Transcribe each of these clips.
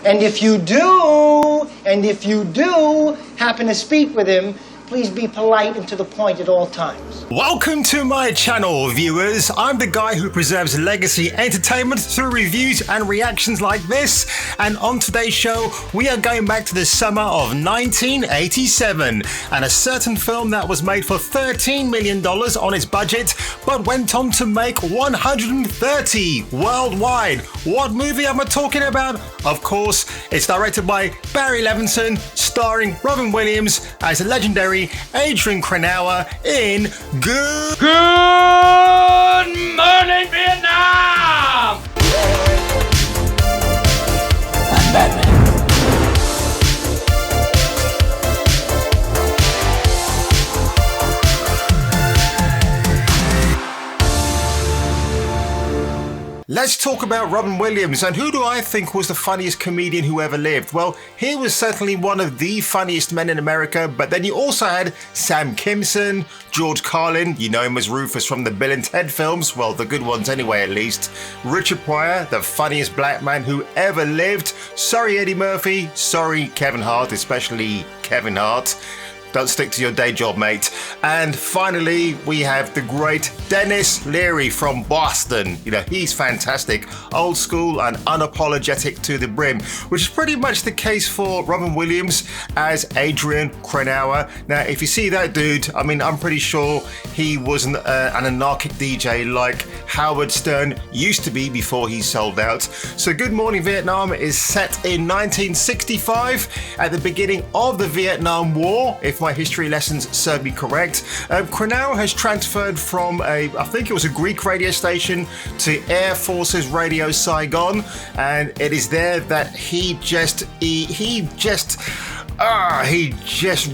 And if you do happen to speak with him, please be polite and to the point at all times. Welcome to my channel, viewers. I'm the guy who preserves legacy entertainment through reviews and reactions like this. And on today's show, we are going back to the summer of 1987 and a certain film that was made for $13 million on its budget, but went on to make 130 worldwide. What movie am I talking about? Of course, it's directed by Barry Levinson, starring Robin Williams as a legendary Adrian Cronauer in Good Morning, Vietnam! I'm Batman. Let's talk about Robin Williams, and who do I think was the funniest comedian who ever lived? Well, he was certainly one of the funniest men in America, but then you also had Sam Kinison, George Carlin, you know him as Rufus from the Bill and Ted films, well, the good ones anyway at least, Richard Pryor, the funniest black man who ever lived, sorry Eddie Murphy, sorry Kevin Hart, especially Kevin Hart. Don't stick to your day job, mate. And finally, we have the great Denis Leary from Boston. You know, he's fantastic, old school and unapologetic to the brim, which is pretty much the case for Robin Williams as Adrian Cronauer. Now, if you see that dude, I mean, I'm pretty sure he was an anarchic DJ like Howard Stern used to be before he sold out. So Good Morning Vietnam is set in 1965 at the beginning of the Vietnam War, if my history lessons serve me correct. Cronauer has transferred from I think it was a Greek radio station to Air Forces Radio Saigon, and it is there that he just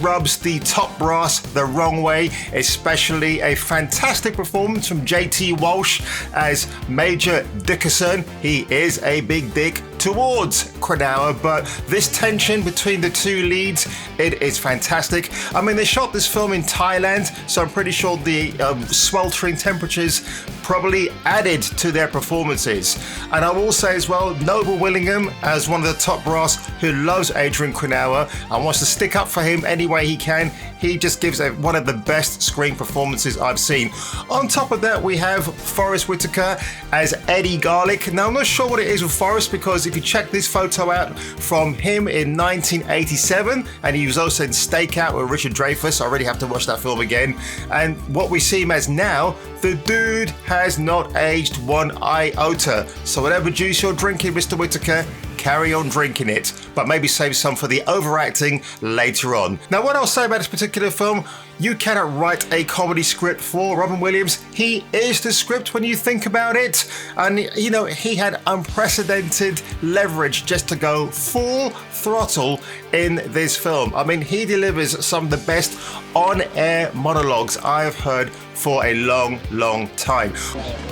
rubs the top brass the wrong way, especially a fantastic performance from J.T. Walsh as Major Dickerson. He is a big dick towards Cronauer, but this tension between the two leads, it is fantastic. I mean, they shot this film in Thailand, so I'm pretty sure the sweltering temperatures probably added to their performances. And I will say as well, Noble Willingham as one of the top brass who loves Adrian Cronauer and wants to stick up for him any way he can. He just gives one of the best screen performances I've seen. On top of that, we have Forest Whitaker as Eddie Garlic. Now, I'm not sure what it is with Forrest, because if you check this photo out from him in 1987, and he was also in Stakeout with Richard Dreyfuss, I already have to watch that film again. And what we see him as now, the dude has not aged one iota. So whatever juice you're drinking, Mr. Whitaker, carry on drinking it, but maybe save some for the overacting later on. Now, what I'll say about this particular film, you cannot write a comedy script for Robin Williams. He is the script when you think about it. And, you know, he had unprecedented leverage just to go full throttle in this film. I mean, he delivers some of the best on-air monologues I have heard for a long, long time.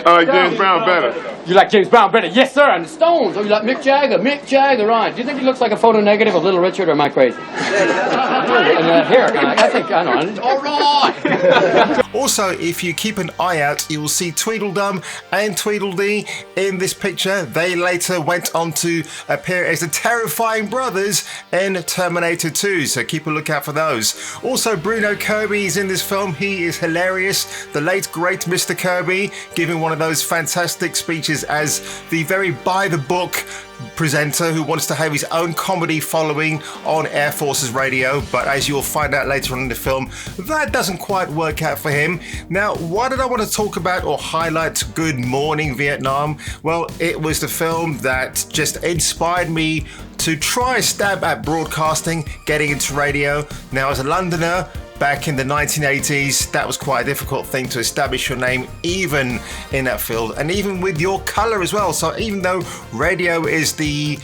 I like James Brown better. You like James Brown better? Yes, sir. And the Stones. Oh, you like Mick Jagger? Mick Jagger, right. Do you think he looks like a photo negative of Little Richard, or am I crazy? And here, I think, I know. All right. Also, if you keep an eye out, you will see Tweedledum and Tweedledee in this picture. They later went on to appear as the terrifying brothers in Terminator 2, so keep a lookout for those. Also, Bruno Kirby is in this film. He is hilarious. The late, great Mr. Kirby, giving one of those fantastic speeches as the very by-the-book presenter who wants to have his own comedy following on Air Forces Radio, but as you'll find out later on in the film, that doesn't quite work out for him. Now, why did I want to talk about or highlight Good Morning Vietnam? Well, it was the film that just inspired me to try a stab at broadcasting, getting into radio. Now, as a Londoner, back in the 1980s, that was quite a difficult thing to establish your name, even in that field, and even with your colour as well. So even though radio is the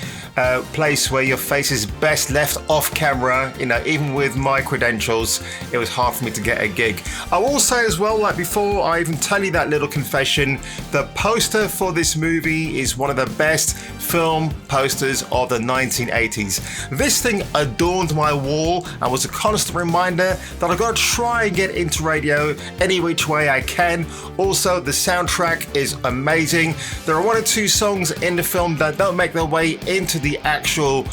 place where your face is best left off camera, you know, even with my credentials, it was hard for me to get a gig. I will say as well, like before I even tell you that little confession, the poster for this movie is one of the best film posters of the 1980s. This thing adorned my wall and was a constant reminder that I've got to try and get into radio any which way I can. Also, the soundtrack is amazing. There are one or two songs in the film that don't make their way into the actual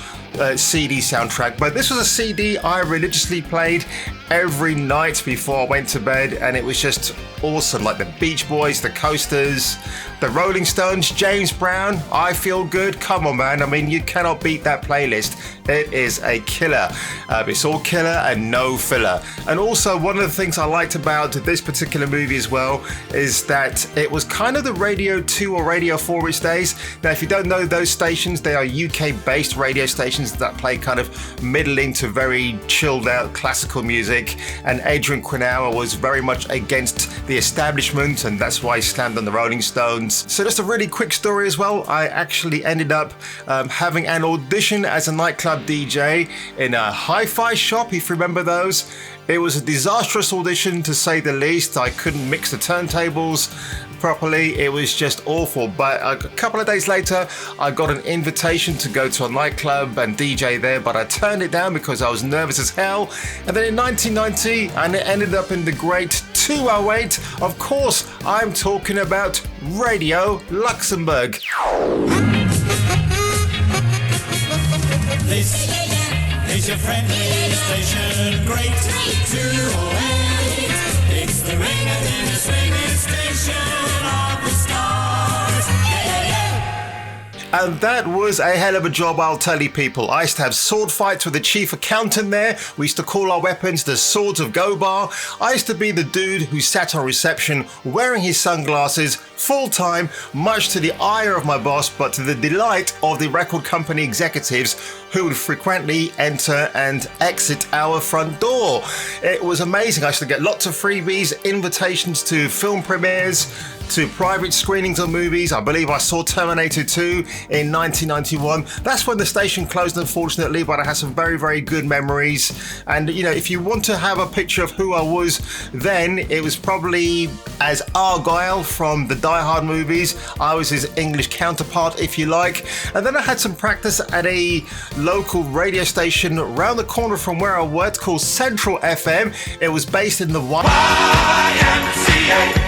CD soundtrack, but this was a CD I religiously played every night before I went to bed, and it was just awesome. Like the Beach Boys, the Coasters, the Rolling Stones, James Brown, I Feel Good. Come on, man. I mean, you cannot beat that playlist. It is a killer. It's all killer and no filler. And also, one of the things I liked about this particular movie as well is that it was kind of the Radio 2 or Radio 4 its days. Now, if you don't know those stations, they are UK-based radio stations that play kind of middling to very chilled out classical music, and Adrian Quinoa was very much against the establishment, and that's why he slammed on the Rolling Stones. So just a really quick story as well. I actually ended up having an audition as a nightclub DJ in a hi-fi shop, if you remember those. It was a disastrous audition, to say the least. I couldn't mix the turntables properly. It was just awful. But a couple of days later, I got an invitation to go to a nightclub and DJ there, but I turned it down because I was nervous as hell. And then in 1990, I ended up in the great 208. Of course, I'm talking about Radio Luxembourg. This is your friendly station, great 208. It's the ringing and the swinging station of the stars. And that was a hell of a job, I'll tell you people. I used to have sword fights with the chief accountant there. We used to call our weapons the Swords of Gobar. I used to be the dude who sat on reception wearing his sunglasses full time, much to the ire of my boss, but to the delight of the record company executives who would frequently enter and exit our front door. It was amazing. I used to get lots of freebies, invitations to film premieres, to private screenings of movies. I believe I saw Terminator 2 in 1991. That's when the station closed, unfortunately, but I had some very, very good memories. And, you know, if you want to have a picture of who I was then, it was probably as Argyle from the Die Hard movies. I was his English counterpart, if you like. And then I had some practice at a local radio station around the corner from where I worked called Central FM. It was based in the YMCA.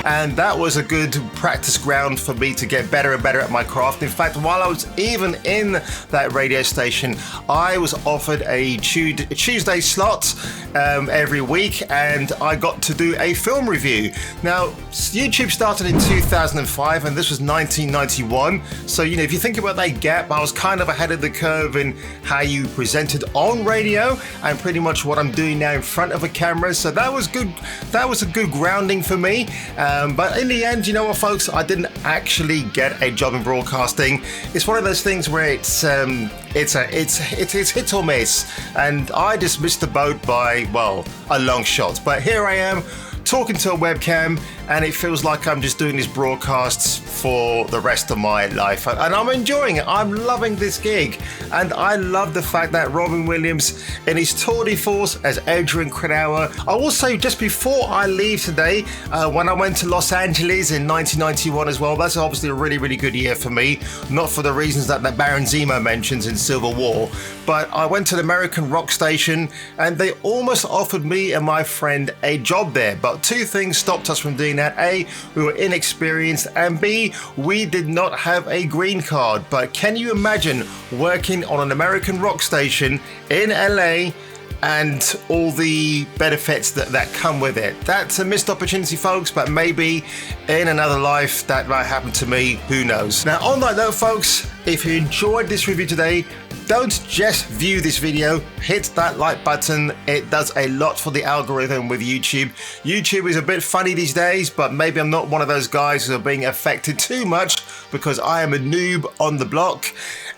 And that was a good practice ground for me to get better and better at my craft. In fact, while I was even in that radio station, I was offered a Tuesday slot every week, and I got to do a film review. Now, YouTube started in 2005, and this was 1991. So, you know, if you think about that gap, I was kind of ahead of the curve in how you presented on radio and pretty much what I'm doing now in front of a camera. So that was good. That was a good grounding for me. But in the end, you know what, folks, I didn't actually get a job in broadcasting. It's one of those things where it's hit or miss, and I just missed the boat by, well, a long shot. But here I am, talking to a webcam, and it feels like I'm just doing these broadcasts for the rest of my life, and I'm enjoying it. I'm loving this gig, and I love the fact that Robin Williams in his tour de force as Adrian Quinoa. I will say, just before I leave today, when I went to Los Angeles in 1991 as well, that's obviously a really, really good year for me, not for the reasons that Baron Zemo mentions in Civil War, but I went to the American rock station, and they almost offered me and my friend a job there, but two things stopped us from doing that. A, we were inexperienced, and B, we did not have a green card. But can you imagine working on an American rock station in LA and all the benefits that come with it? That's a missed opportunity, folks, but maybe in another life that might happen to me. Who knows? Now, on that note, folks, if you enjoyed this review today, don't just view this video, hit that like button. It does a lot for the algorithm with YouTube. YouTube is a bit funny these days, but maybe I'm not one of those guys who are being affected too much because I am a noob on the block.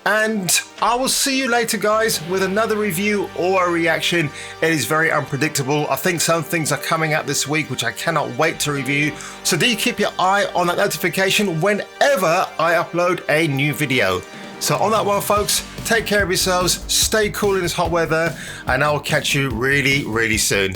And I will see you later, guys, with another review or a reaction. It is very unpredictable. I think some things are coming out this week which I cannot wait to review. So do keep your eye on that notification whenever I upload a new video. So on that one, folks, take care of yourselves, stay cool in this hot weather, and I'll catch you really, really soon.